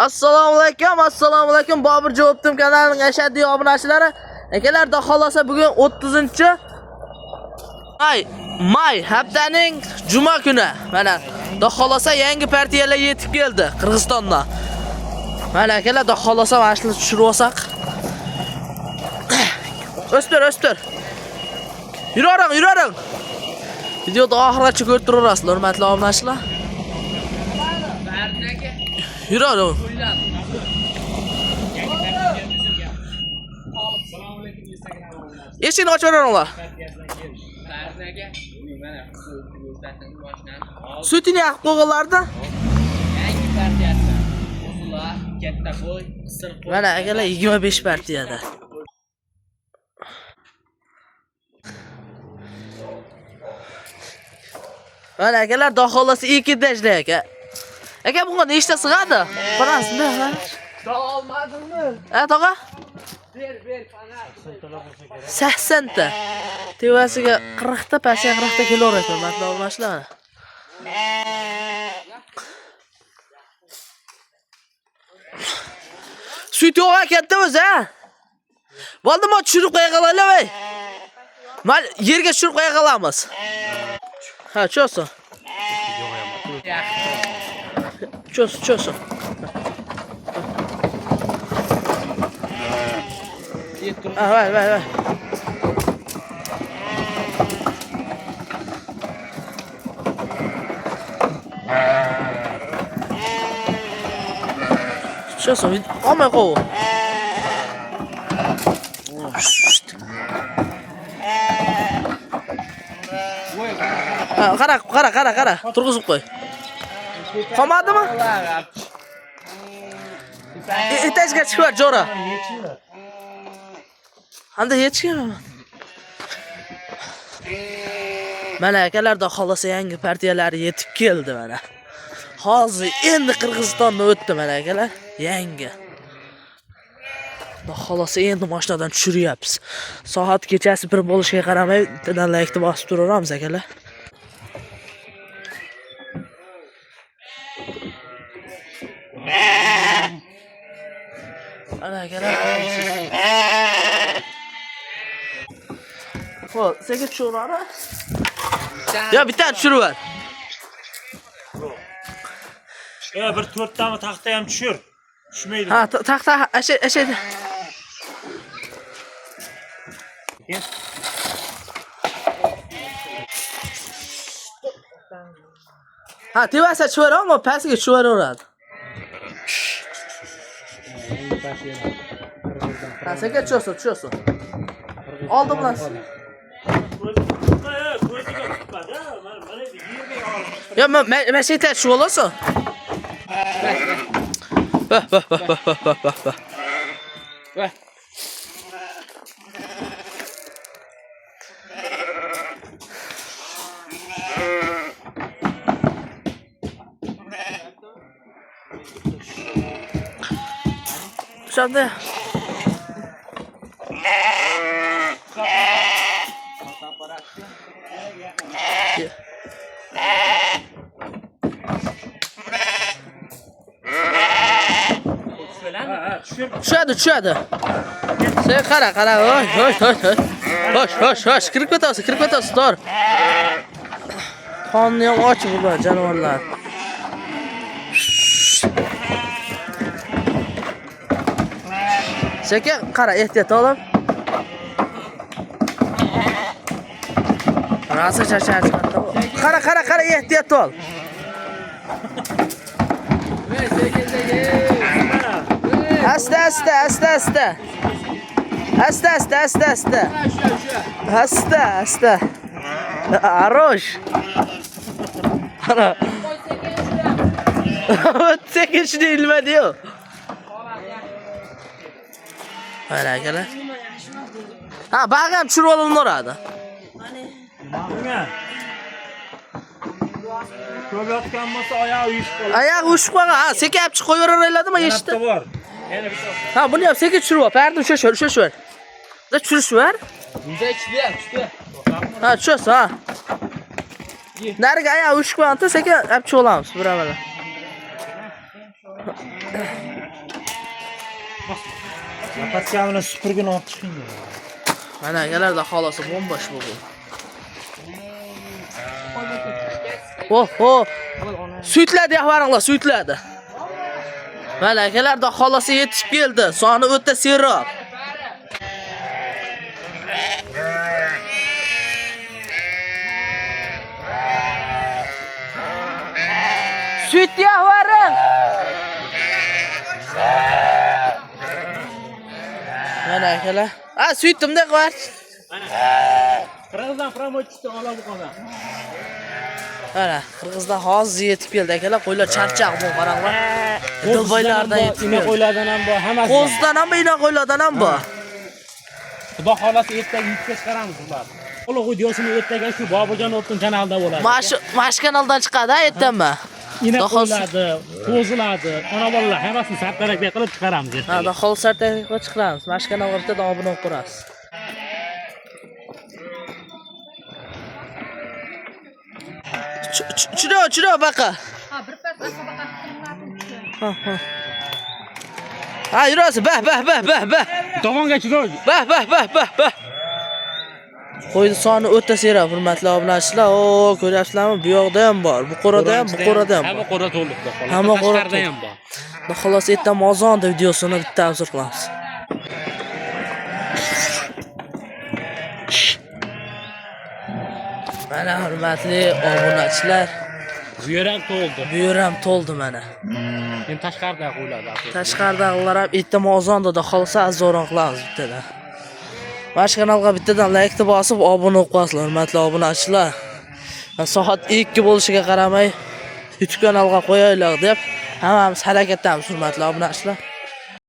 Assalomu alaykum. Bobur Javobtim kanalining ashaddiy obunachilari. Akalar, xudo xolasa bugun 30-may haftaning juma kuni. Mana xudo xolasa yangi partiyalar yetib keldi Qirg'izistondan. Mana akalar, xudo xolasa mana shuni tushirib olsak. O'stir. Yuraring. Videoda oxirigacha ko'rib turasizlar, hurmatli obunachilar. Yuraring. Eshikni ochaveringlar. Sutini yoqib qo'yganlarda. Yangi partiyasi. Ular katta qo'y, qisir qo'y. Mana akalar 25 partiyada. Mana akalar, daxolasi 2 dajda aka. Aka bunga nechta sig'adi? Qarasizmi? Olmadingmi? Tog'a? Ber, pana. 80 ta. Tevasiga 40 ta, pastga 40 ta kilo ekan, hurmatli obunachilar. Sut yo'q katta o'zi, ha? Bo'ldimi, tushirib qo'ya qolaylik, voy. Mal yerga tushirib qo'ya qolamiz. Ha, cho'sin. Cho'sin. Voy. Cho'sin, olmay qo'y. Qara. Turg'izib qo'y. Qolmadimi? Etajga chiqar, jo'ra. Hamda yetishgan. Mana akalarda xolasa yangi partiyalar yetib keldi mana. Hozir endi Qirg'izistonda o'tdi mana akalar, yangi. Xolasa endi mashinadan tushiryapmiz. Soat kechasi 1 bo'lishiga qaramay, like bosib turaveramiz akalar. Ana akalar. Xo'p, senga tushirara? Ya bitta tushirver. Bir 4 tane taxta ham tushir. Tushmaydi. Ha, taxta asha. Ha, tevasa tushir, ammo pastga tushiraveraveradi. Ha, senga tushirsin. Oldi bilan. Ya, men seni tushib olasan. Bah. Şimdi. Tushadi. Sen qara. Hoş. Kirib ketasiz, tor. Qonni ham ochib ular jonivorlar. Sekin qara, ehtiyot olib. Rasa charchar chiqadi. Qara, ehtiyot ol. Asta. Arosh. Ana. Sekin shuni ilma diyor. Mana akalar. Ha, bag'am tushirib olinadi. Mana. Ko'p yotgan bo'lsa oyoq uyushib qoladi. Oyoq uyushib qolgan. Ha, sekin olib chiqib qo'yaveraveradimi eshitdi? Bor. Yana bitta. Ha, buni ham sekin tushirib ol. Pardim shoshver. Da tushirishver. Bunday tushdi. Ha, tushirsa, ha. Nariga oyoq uyushib qolganda sekin olib chiqib olamiz, birodarlar. Napasga bilan supurgini olib chiqing. Mana akalarda xolasi bombosh bo'ldi. Oh. Suytladi yaxvaringlar, suytladi. Mana akalarda xolasi yetib keldi. Soni o'ta seroq. Suyt yaxvaring. Mana akalar. Suytdim-da quvvat. Qirg'izdan promochisi olib qolgan. Mana Qirg'izdan hozir yetib keldi akalar. Qo'ylar charchaq bu qaranglar. Dubaylardan yetib keldi. Qo'ylardan ham bor, hammasi. Qo'zdan ham, ina qo'ylardan ham bor. Xudo xolasa ertaga yutga chiqaramiz ular. Ulug' videosini ertaga shu Boburjon O'tin kanalida bo'ladi. Mash kanaldan chiqadi, aytdimmi? Ina qo'yiladi, qo'ziladi, ona bolalar hammasini sartarakday qilib chiqaramiz ertaga. Ha, xol sartarakday qilib chiqaramiz. Mash kanalga bittadan obuna bo'lib qo'rasiz. Chiro baqa. Ha, bir pas asa baqa qilmadim. Ha, yurasiz. Bah. Tovonga chido. Bah. Qo'yni soni o'ta seroq, hurmatli obunachilar. Ko'ryapsizlarmi? Bu yoqda ham bor, bu qo'rada ham, bu qo'rada ham. Hamma qo'ra to'liq. Hamma qo'ra ham bor. Xolos ertaga mozonda videosini bitta obzor qilamiz. Mana hurmatli obunachilar, bu yer ham to'ldi mana. Men tashqarida qo'yiladi. Tashqaridagilar ham ertaga xolsa azoron qilamiz bittadan. Mash kanalga bittadan like bosib obuna bo'lib qo'yasizlar, hurmatli obunachilar. Soat 2 bo'lishiga qaramay YouTube kanalga qo'yaylik deb hammamiz harakatdamiz, hurmatli obunachilar.